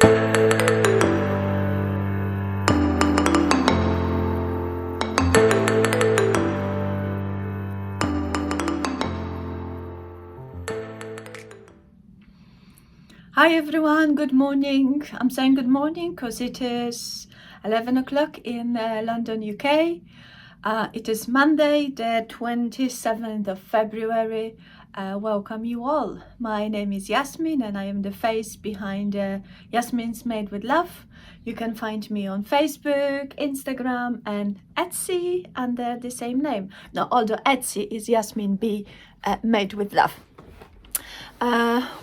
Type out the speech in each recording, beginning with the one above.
Hi everyone, good morning. I'm saying good morning because it is 11 o'clock in London, UK. It is Monday, the 27th of February. Welcome you all. My name is Yasmin and I am the face behind Yasmin's Made with Love. You can find me on Facebook, Instagram and Etsy under the same name. Now, although Etsy is Yasmin B Made with Love.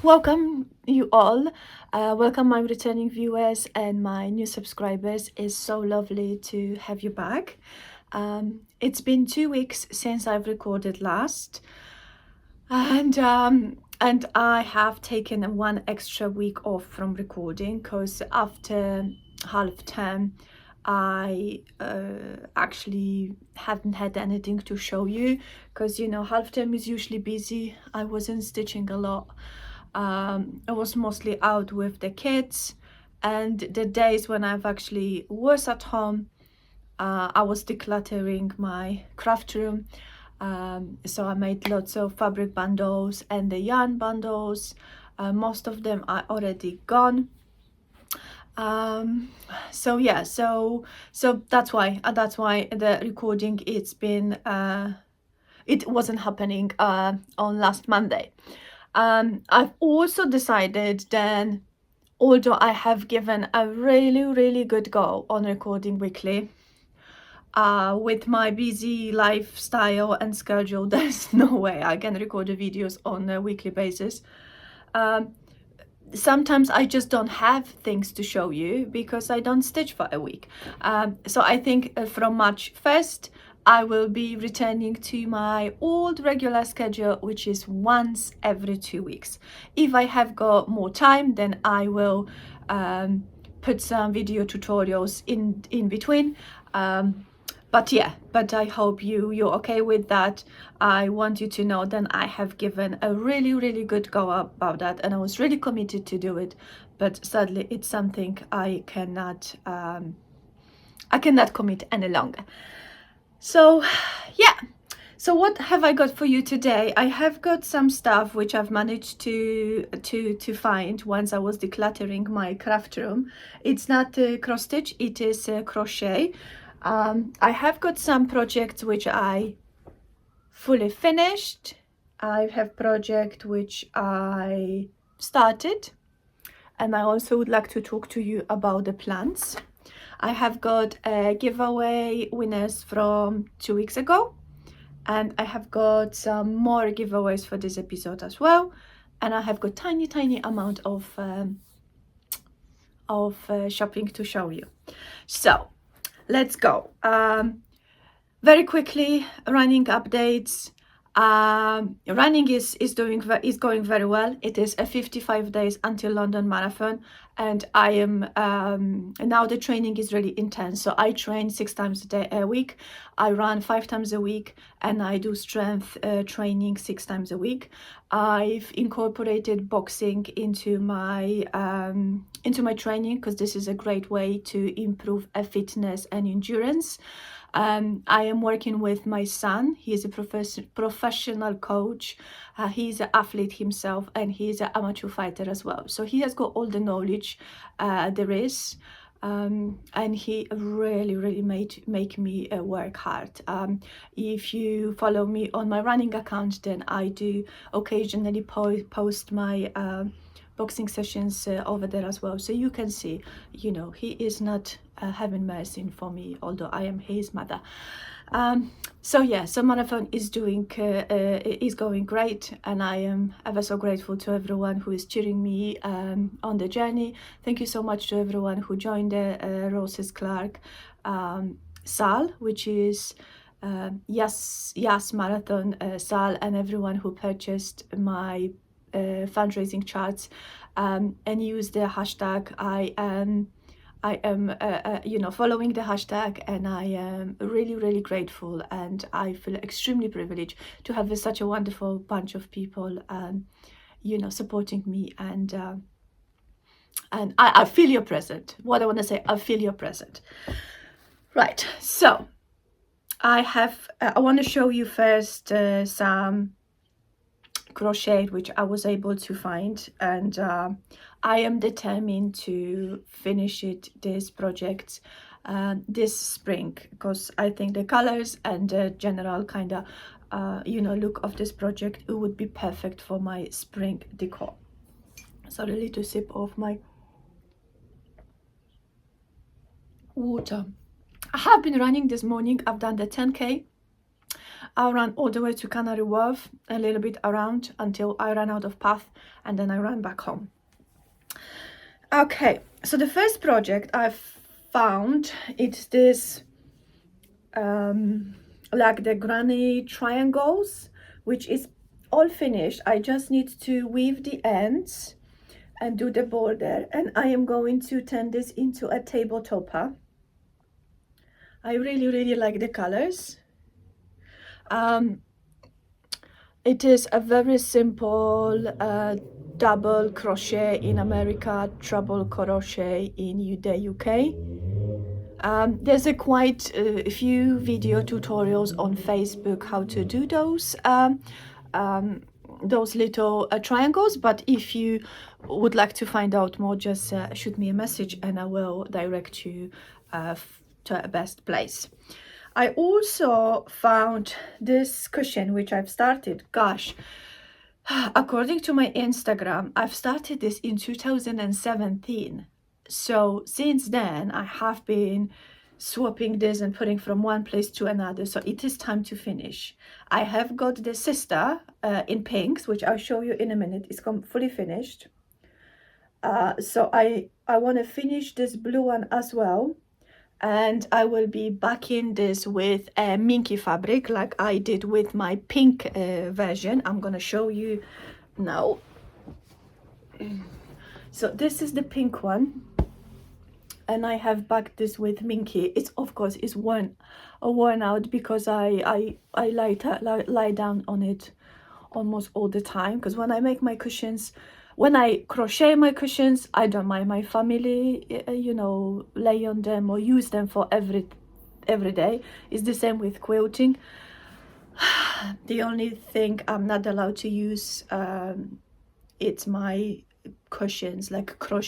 Welcome you all. Welcome my returning viewers and my new subscribers. It's so lovely to have you back. It's been 2 weeks since I've recorded last, and I have taken 1 extra week off from recording because after half term I actually hadn't had anything to show you because, you know, half term is usually busy. I wasn't stitching a lot. I was mostly out with the kids, and the days when I've actually was at home, I was decluttering my craft room. So I made lots of fabric bundles and the yarn bundles. Most of them are already gone. So yeah, so that's why the recording, it wasn't happening on last Monday. I've also decided then, although I have given a really good go on recording weekly, with my busy lifestyle and schedule, there's no way I can record the videos on a weekly basis. Sometimes I just don't have things to show you because I don't stitch for a week. So I think from March 1st, I will be returning to my old regular schedule, which is once every 2 weeks. If I have got more time, then I will put some video tutorials in between. But yeah, but I hope you're okay with that. I want you to know that I have given a really good go about that, and I was really committed to do it. But sadly, it's something I cannot commit any longer. So yeah. So what have I got for you today? I have got some stuff which I've managed to find once I was decluttering my craft room. It's not cross stitch, it is crochet. I have got some projects which I fully finished. I have project which I started, and I also would like to talk to you about the plants. I have got giveaway winners from 2 weeks ago, and I have got some more giveaways for this episode as well, and I have got tiny amount of shopping to show you. So let's go. Very quickly, running updates. Running is going very well. It is a 55 days until London Marathon, and I am now the training is really intense. So I train 6 times a week. I run 5 times a week, and I do strength training 6 times a week. I've incorporated boxing into my training because this is a great way to improve fitness and endurance. I am working with my son. He is a professional coach. He's an athlete himself, and he's an amateur fighter as well. So he has got all the knowledge there is, and he really make me work hard. If you follow me on my running account, then I do occasionally post my boxing sessions over there as well, so you can see, you know, he is not having mercy for me, although I am his mother. So yeah, so marathon is going great, and I am ever so grateful to everyone who is cheering me on the journey. Thank you so much to everyone who joined the Roses Clark SAL, which is Yas Marathon SAL, and everyone who purchased my fundraising charts and use the hashtag. I am you know, following the hashtag, and I am really grateful, and I feel extremely privileged to have such a wonderful bunch of people you know, supporting me and And I feel your present. What I want to say, I feel your present. Right, so I want to show you first some crochet which I was able to find, and I am determined to finish this project this spring, because I think the colors and the general kind of look of this project, it would be perfect for my spring decor. So a little sip of my water. I have been running this morning. I've done the 10k. I ran all the way to Canary Wharf, a little bit around until I ran out of path, and then I ran back home. Okay, so the first project I've found, it's this like the granny triangles, which is all finished. I just need to weave the ends and do the border, and I am going to turn this into a table topper. I really like the colors. It is a very simple double crochet in America, treble crochet in the UK. There's a quite a few video tutorials on Facebook how to do those little triangles, but if you would like to find out more, just shoot me a message and I will direct you to a best place. I also found this cushion which I've started. Gosh, according to my Instagram, I've started this in 2017. So since then, I have been swapping this and putting from one place to another. So it is time to finish. I have got the sister in pinks, which I'll show you in a minute. It's fully finished. So I want to finish this blue one as well. And I will be backing this with a minky fabric like I did with my pink version. I'm gonna show you now. So this is the pink one, and I have backed this with minky. It's of course is worn out because I lie down on it almost all the time, because when I make my cushions, when I crochet my cushions, I don't mind my family, lay on them or use them for every day. It's the same with quilting. The only thing I'm not allowed to use, it's my cushions, like cross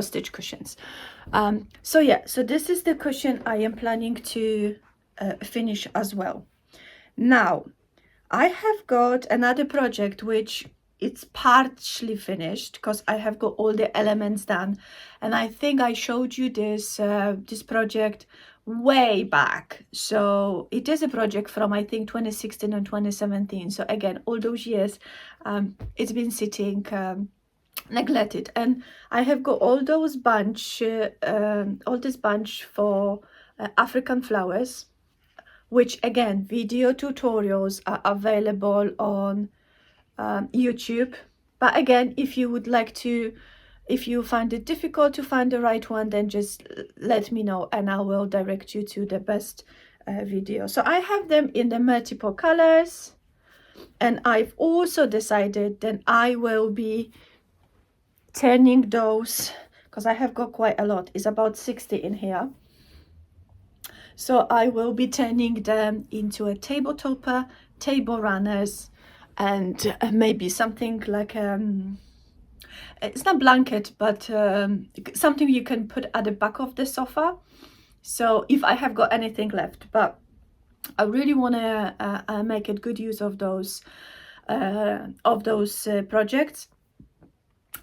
stitch cushions. So yeah, so this is the cushion I am planning to finish as well. Now, I have got another project which it's partially finished because I have got all the elements done, and I think I showed you this this project way back. So it is a project from I think 2016 and 2017. So again, all those years it's been sitting neglected, and I have got all those all this bunch for African flowers, which again, video tutorials are available on YouTube. But again, if you would like to, if you find it difficult to find the right one, then just let me know and I will direct you to the best video. So I have them in the multiple colors, and I've also decided that I will be turning those, because I have got quite a lot, it's about 60 in here. So I will be turning them into a table topper, table runners, and maybe something like it's not blanket, but something you can put at the back of the sofa. So if I have got anything left, but I really want to make a good use of those projects.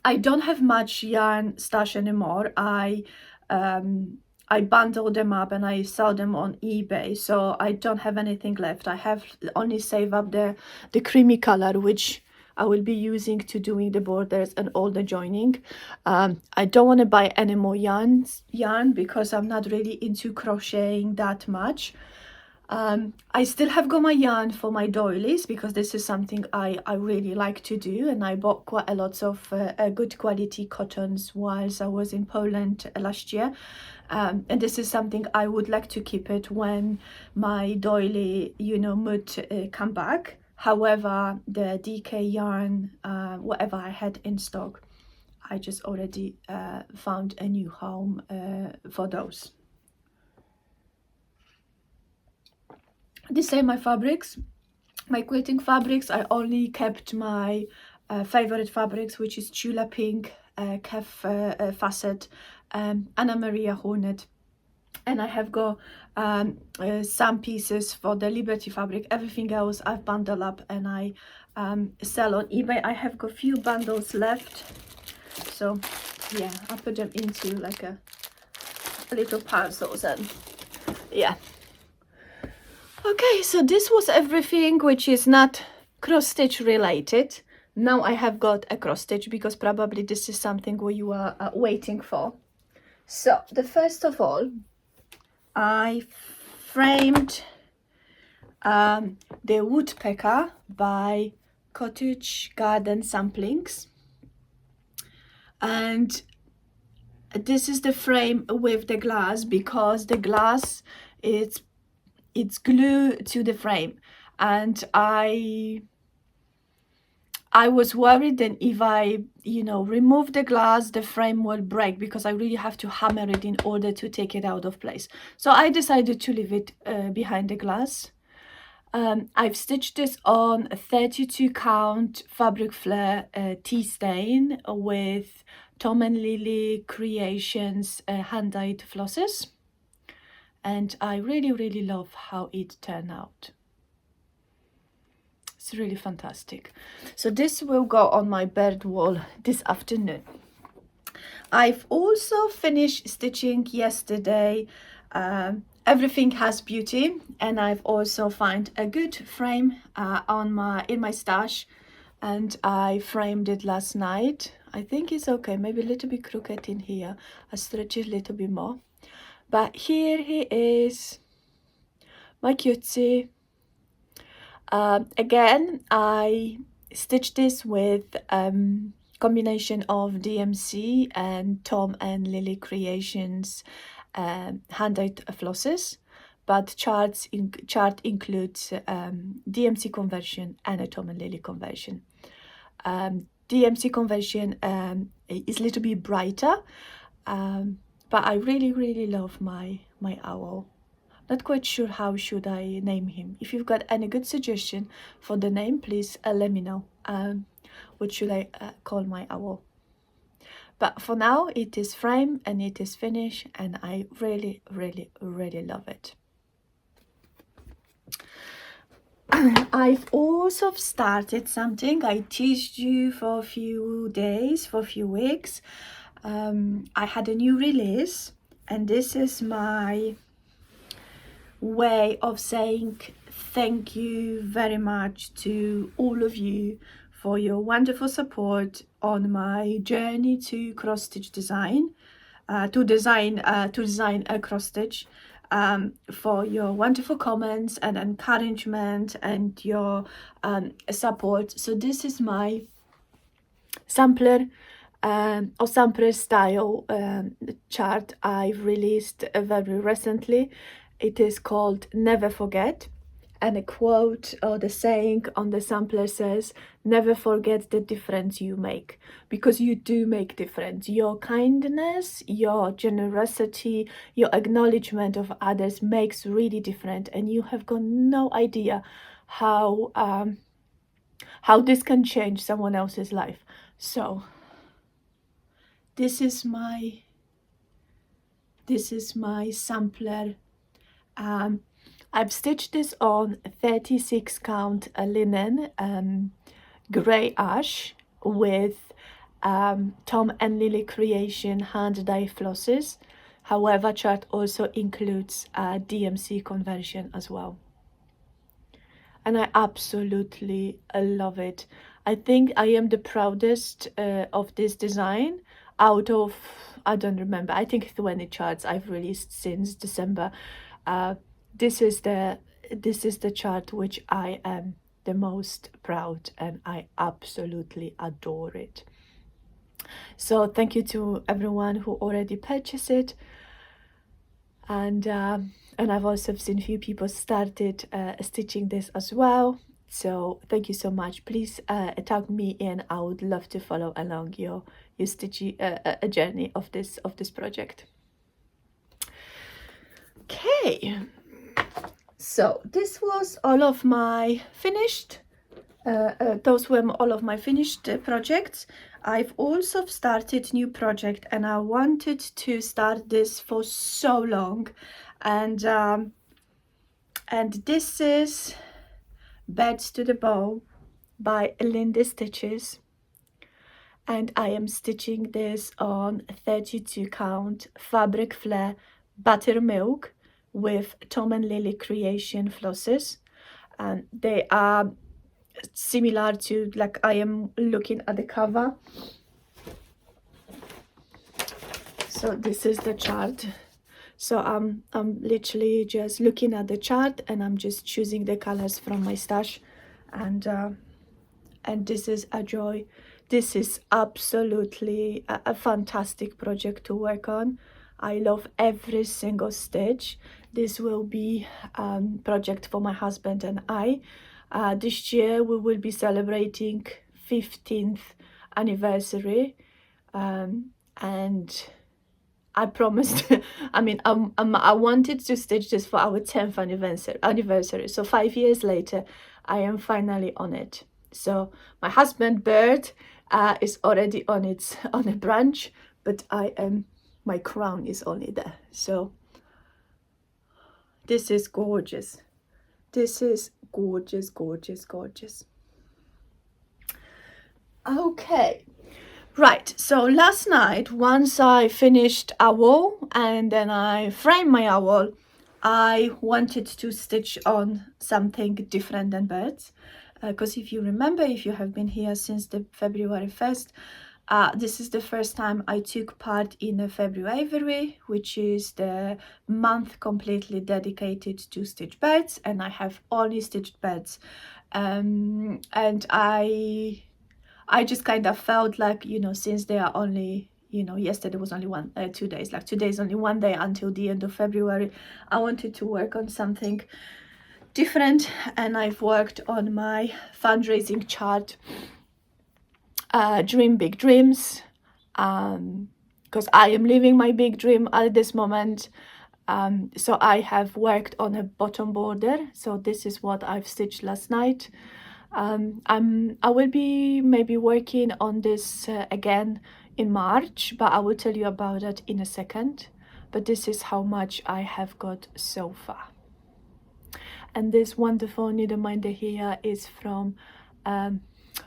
I don't have much yarn stash anymore. I bundle them up and I sell them on eBay, so I don't have anything left. I have only saved up the creamy color, which I will be using to doing the borders and all the joining. I don't want to buy any more yarn because I'm not really into crocheting that much. I still have got my yarn for my doilies because this is something I really like to do, and I bought quite a lot of good quality cottons whilst I was in Poland last year. And this is something I would like to keep it when my doily, mood come back. However, the DK yarn, whatever I had in stock, I just already found a new home for those. These are my fabrics, my quilting fabrics. I only kept my favorite fabrics, which is Tula Pink, Kef Facet, Anna Maria Hornet, and I have got some pieces for the Liberty fabric. Everything else I've bundled up and I sell on eBay. I have got few bundles left, so yeah, I put them into like a little parcels, and yeah. Okay, so this was everything which is not cross stitch related. Now I have got a cross stitch because probably this is something what you are waiting for. So the first of all, I framed the Woodpecker by Cottage Garden Samplings, and this is the frame with the glass because the glass it's glued to the frame, and I was worried that if I remove the glass, the frame will break, because I really have to hammer it in order to take it out of place. So I decided to leave it behind the glass. I've stitched this on a 32 count fabric flare tea stain with Tom and Lily Creations hand-dyed flosses, and I really love how it turned out. It's really fantastic. So this will go on my bird wall this afternoon. I've also finished stitching yesterday Everything Has Beauty, and I've also found a good frame in my stash, and I framed it last night. I think it's okay, maybe a little bit crooked in here. I stretch it a little bit more, but here he is, my cutesy. Again, I stitched this with combination of DMC and Tom and Lily Creations hand-dyed flosses, but chart includes DMC conversion and a Tom and Lily conversion. DMC conversion is a little bit brighter, but I really love my owl. Not quite sure how should I name him. If you've got any good suggestion for the name, please let me know. What should I call my owl? But for now, it is framed and it is finished, and I really love it. I've also started something I teased you for a few days, for a few weeks. I had a new release, and this is my way of saying thank you very much to all of you for your wonderful support on my journey to cross stitch design, to design a cross stitch, for your wonderful comments and encouragement and your support. So this is my sampler or sampler style chart I've released very recently. It is called Never Forget, and a quote or the saying on the sampler says, never forget the difference you make, because you do make difference. Your kindness, your generosity, your acknowledgement of others makes really different, and you have got no idea how this can change someone else's life. So this is my sampler. I've stitched this on 36 count linen grey ash with Tom and Lily Creation hand dye flosses. However, chart also includes DMC conversion as well, and I absolutely love it. I think I am the proudest of this design out of, I don't remember, I think 20 charts I've released since December. This is the chart which I am the most proud, and I absolutely adore it. So thank you to everyone who already purchased it, and I've also seen a few people started stitching this as well. So thank you so much. Please tag me in. I would love to follow along your stitchy journey of this project. Okay, so this was all of my finished. Those were all of my finished projects. I've also started new project, and I wanted to start this for so long, and this is Beds to the Bow by Lindy Stitches, and I am stitching this on 32 count fabric flare buttermilk with Tom and Lily Creation flosses, and they are similar to, like, I am looking at the cover. So this is the chart. So I'm literally just looking at the chart, and I'm just choosing the colors from my stash, and this is a joy. This is absolutely a fantastic project to work on. I love every single stitch. This will be project for my husband and I. This year we will be celebrating 15th anniversary, and I promised, I mean, I wanted to stitch this for our 10th anniversary. So 5 years later, I am finally on it. So my husband Bird is already on a branch, but my crown is only there. So this is gorgeous. This is gorgeous, gorgeous, gorgeous. Okay. Right, so last night, once I finished owl and then I framed my owl, I wanted to stitch on something different than birds. Because if you remember, if you have been here since the February 1st, this is the first time I took part in a February, which is the month completely dedicated to stitch birds, and I have only stitched birds. And I just kind of felt like, you know, since they are only, you know, yesterday was only 2 days, like today is only 1 day until the end of February, I wanted to work on something different, and I've worked on my fundraising chart, Dream Big Dreams, because I am living my big dream at this moment. So I have worked on a bottom border, so this is what I've stitched last night. I will be maybe working on this again in March, but I will tell you about it in a second. But this is how much I have got so far. And this wonderful needle minder here is from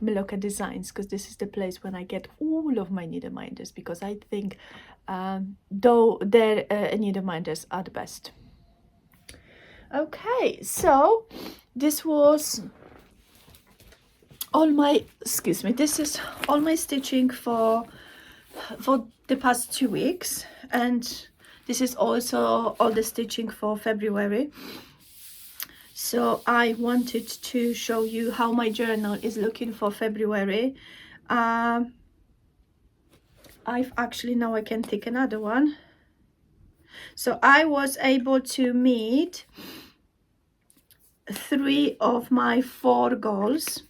Meloka Designs, because this is the place when I get all of my needle minders, because I think though their needle minders are the best. Okay, so this was all my, this is all my stitching for the past 2 weeks, and this is also all the stitching for February. So I wanted to show you how my journal is looking for February. I've actually, now I can take another one. So I was able to meet 3 of my 4 goals.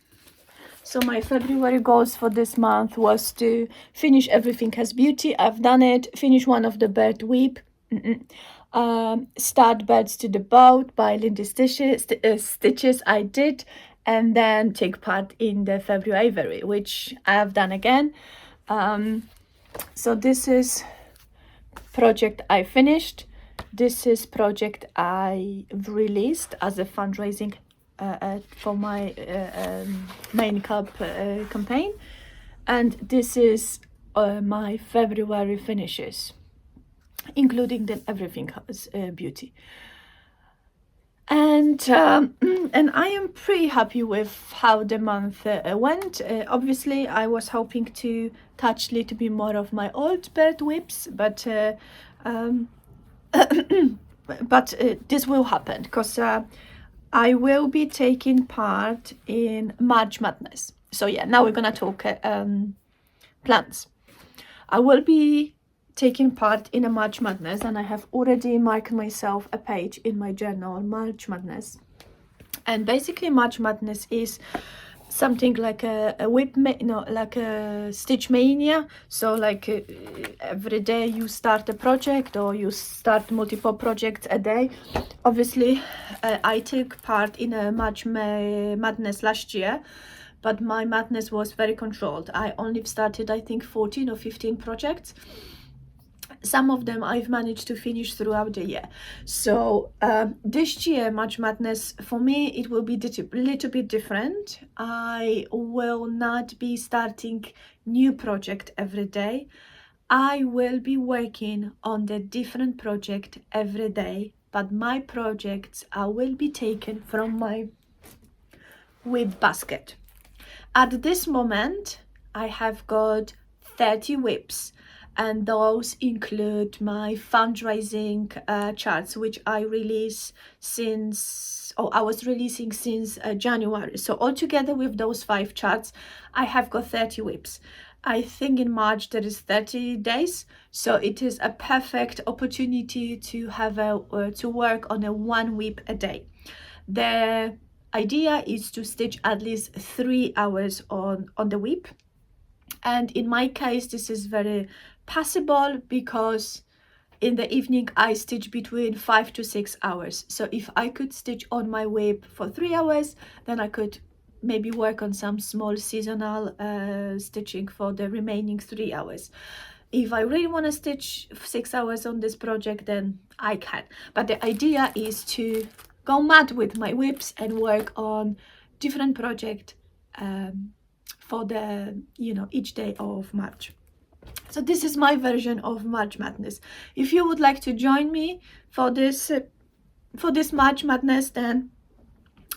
So my February goals for this month was to finish Everything Has Beauty. I've done it. Finish one of the bird weep. Start Beds to the Bow by Lindy Stitches. I did. And then take part in the February, which I have done again. So this is project I finished. This is project I released as a fundraising for my main cup campaign, and this is my February finishes, including the Everything Has Beauty. And I am pretty happy with how the month went. Obviously, I was hoping to touch a little bit more of my old bird whips, but this will happen because I will be taking part in March Madness. So yeah, now we're gonna talk plans. I will be taking part in a March Madness, and I have already marked myself a page in my journal, March Madness. And basically March Madness is something like a like a stitch mania. So like every day you start a project, or you start multiple projects a day. Obviously I took part in a March Madness last year, but my madness was very controlled. I only started, I think, 14 or 15 projects. Some of them I've managed to finish throughout the year. So this year, March Madness, for me, it will be a little bit different. I will not be starting new project every day. I will be working on the different project every day, but my projects will be taken from my whip basket. At this moment, I have got 30 whips, and those include my fundraising charts, which I release since, I was releasing since January. So altogether with those 5 charts, I have got 30 whips. I think in March there is 30 days, so it is a perfect opportunity to have to work on a 1 whip a day. The idea is to stitch at least 3 hours on the whip, and in my case this is very possible because in the evening I stitch between 5 to 6 hours. So if I could stitch on my whip for 3 hours, then I could maybe work on some small seasonal stitching for the remaining 3 hours. If I really want to stitch 6 hours on this project, then I can. But the idea is to go mad with my whips and work on different project for the each day of March. So this is my version of March Madness. If you would like to join me for this March Madness, then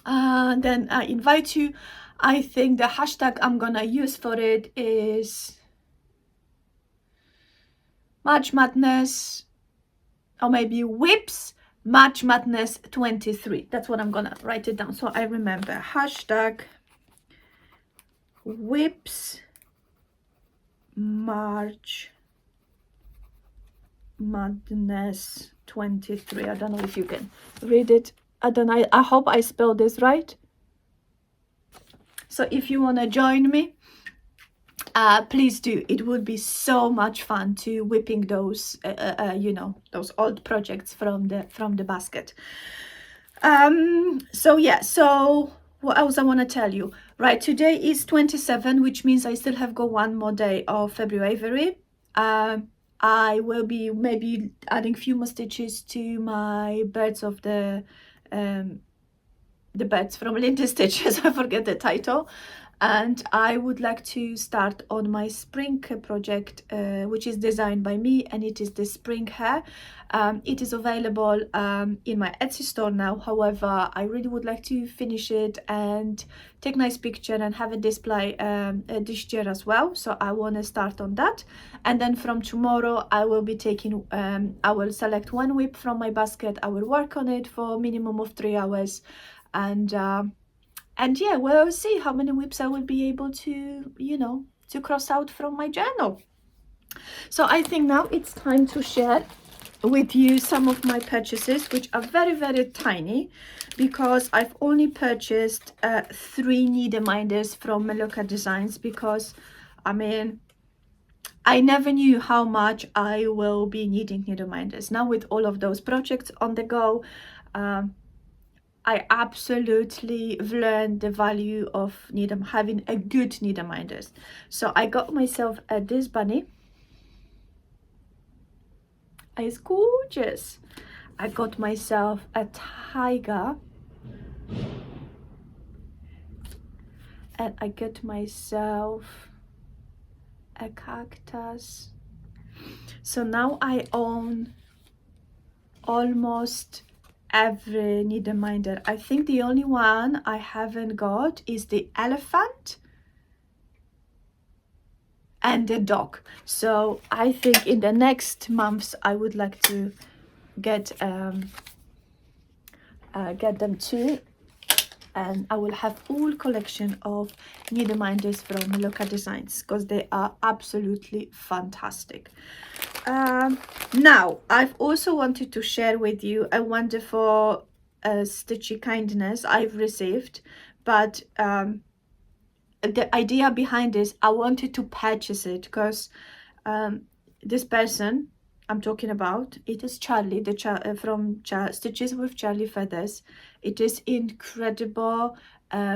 I invite you. I think the hashtag I'm gonna use for it is March Madness, or maybe whips March Madness 23. That's what I'm gonna write it down so I remember. Hashtag whips March Madness 23. I don't know if you can read it. I hope I spelled this right. So if you want to join me, please do. It would be so much fun to whipping those those old projects from the basket. So yeah, so what else I want to tell you? Right, today is 27, which means I still have got 1 more day of February. I will be maybe adding few more stitches to my birds of the birds from Lindy Stitches. I forget the title. And I would like to start on my spring project, which is designed by me, and it is the spring hare. It is available in my Etsy store now. However, I really would like to finish it and take nice picture and have a display this year as well. So I want to start on that, and then from tomorrow I will be taking I will select 1 whip from my basket. I will work on it for a minimum of 3 hours, and yeah, we'll see how many whips I will be able to to cross out from my journal. So I think now it's time to share with you some of my purchases, which are very, very tiny, because I've only purchased 3 needle minders from Meloka Designs, because I mean, I never knew how much I will be needing needle minders. Now with all of those projects on the go, I absolutely learned the value of having a good needle minders. So I got myself this bunny. It's gorgeous. I got myself a tiger, and I got myself a cactus. So now I own almost every needle minder. I think the only one I haven't got is the elephant and the dog. So I think in the next months I would like to get them too, and I will have full collection of needle minders from Meloka Designs, because they are absolutely fantastic. Now I've also wanted to share with you a wonderful stitchy kindness I've received, but the idea behind this, I wanted to purchase it because this person I'm talking about, it is Charlie, from Stitches with Charlie Feathers. It is incredible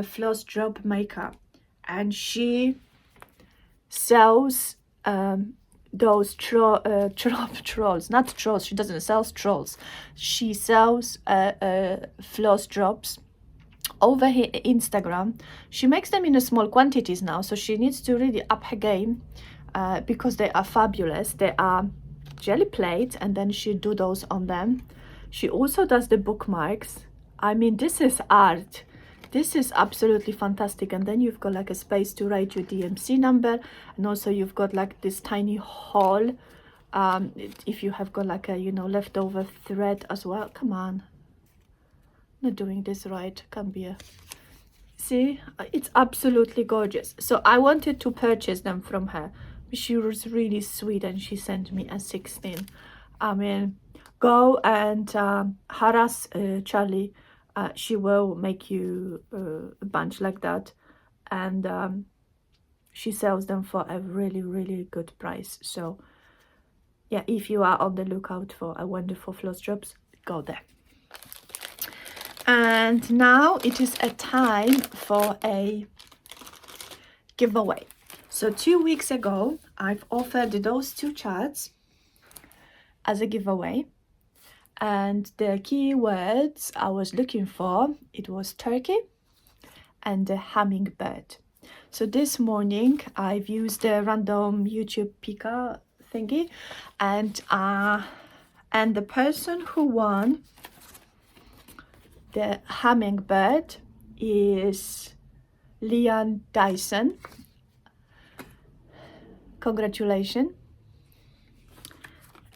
floss drop makeup, and she sells those trolls, not trolls. She doesn't sell trolls. She sells floss drops over here Instagram. She makes them in a small quantities now, so she needs to really up her game because they are fabulous. They are jelly plates, and then she doodles on them. She also does the bookmarks. I mean, this is art. This is absolutely fantastic. And then you've got like a space to write your DMC number, and also you've got like this tiny hole if you have got like a, you know, leftover thread as well. Come on, not doing this right. Can be a, see, it's absolutely gorgeous. So I wanted to purchase them from her. She was really sweet, and she sent me a 16. I mean, go and harass Charlie. She will make you a bunch like that, and she sells them for a really, really good price. So yeah, if you are on the lookout for a wonderful floss drops, go there. And now it is a time for a giveaway. So 2 weeks ago, I've offered those 2 charts as a giveaway. And the keywords I was looking for, it was turkey and the hummingbird. So this morning, I've used the random YouTube picker thingy. And the person who won the hummingbird is Leon Dyson. Congratulations.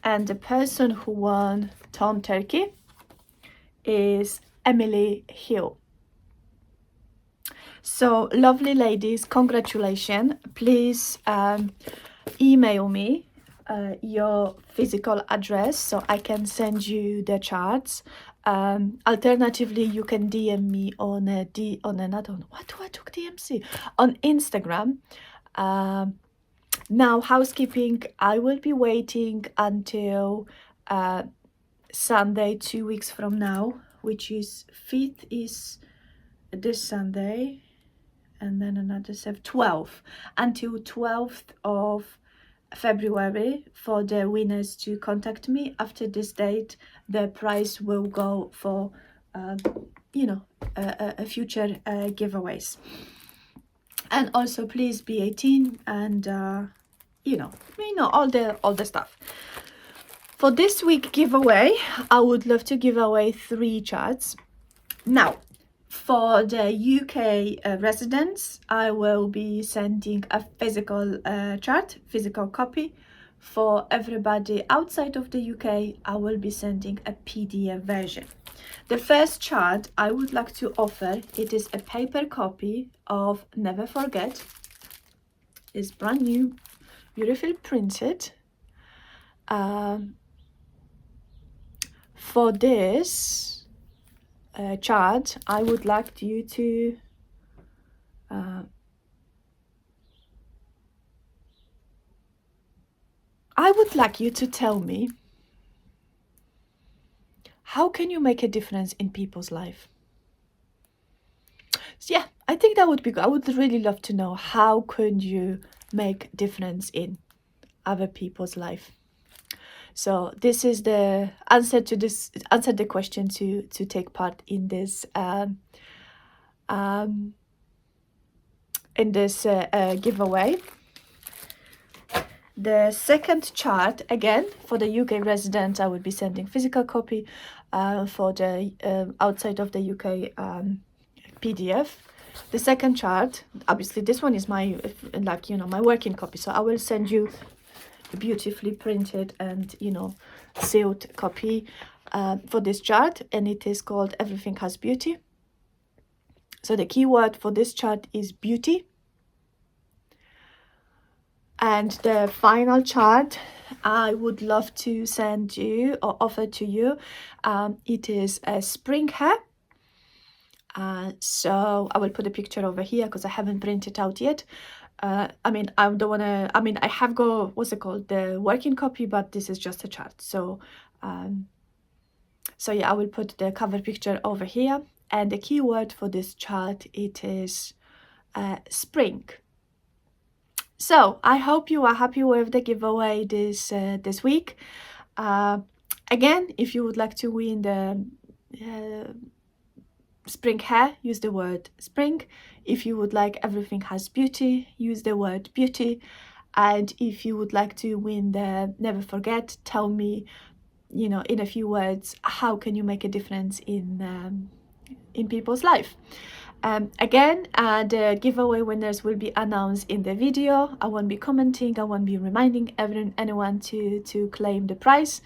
And the person who won Tom Turkey is Emily Hill. So lovely ladies, congratulations. Please email me your physical address so I can send you the charts. Alternatively, you can DM me on DMC on Instagram. Now, housekeeping, I will be waiting until Sunday, 2 weeks from now, which is 5th is this Sunday, and then another 12th, until 12th of February for the winners to contact me. After this date, the prize will go for, you know, a future giveaways. And also, please be 18 and you know all the stuff. For this week giveaway, I would love to give away 3 charts. Now, for the UK residents, I will be sending a physical chart, physical copy. For everybody outside of the UK, I will be sending a PDF version. The first chart I would like to offer, it is a paper copy of Never Forget. It's brand new, beautifully printed. For this chart, I would like you to tell me, how can you make a difference in people's life? So yeah, I think that would be good. I would really love to know, how could you make difference in other people's life? So this is the answer to this, answer the question to take part in this giveaway. The second chart, again, for the UK residents, I would be sending physical copy. For the outside of the UK, PDF. The second chart, obviously this one is my, like, you know, my working copy, so I will send you a beautifully printed and, you know, sealed copy for this chart, and it is called Everything Has Beauty. So the keyword for this chart is beauty. And the final chart, I would love to send you or offer to you. It is a spring hare. So I will put a picture over here because I haven't printed out yet. I mean, I don't want to, I mean, I have got, what's it called, the working copy, but this is just a chart. So, so yeah, I will put the cover picture over here. And the keyword for this chart, it is spring. So I hope you are happy with the giveaway this week. Again, if you would like to win the spring hare, use the word spring. If you would like everything has beauty, use the word beauty. And if you would like to win the never forget, tell me, you know, in a few words, how can you make a difference in people's life. Again, the giveaway winners will be announced in the video. I won't be commenting, I won't be reminding anyone to claim the prize.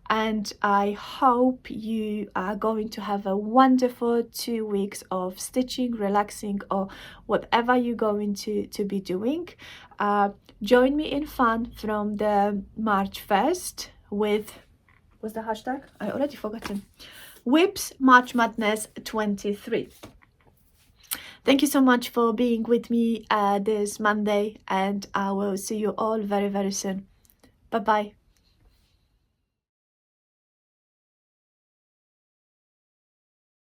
And I hope you are going to have a wonderful 2 weeks of stitching, relaxing, or whatever you're going to be doing. Join me in fun from the March 1st with, what's the hashtag? I already forgotten. WIPS March Madness 23. Thank you so much for being with me this Monday, and I will see you all very, very soon. Bye-bye.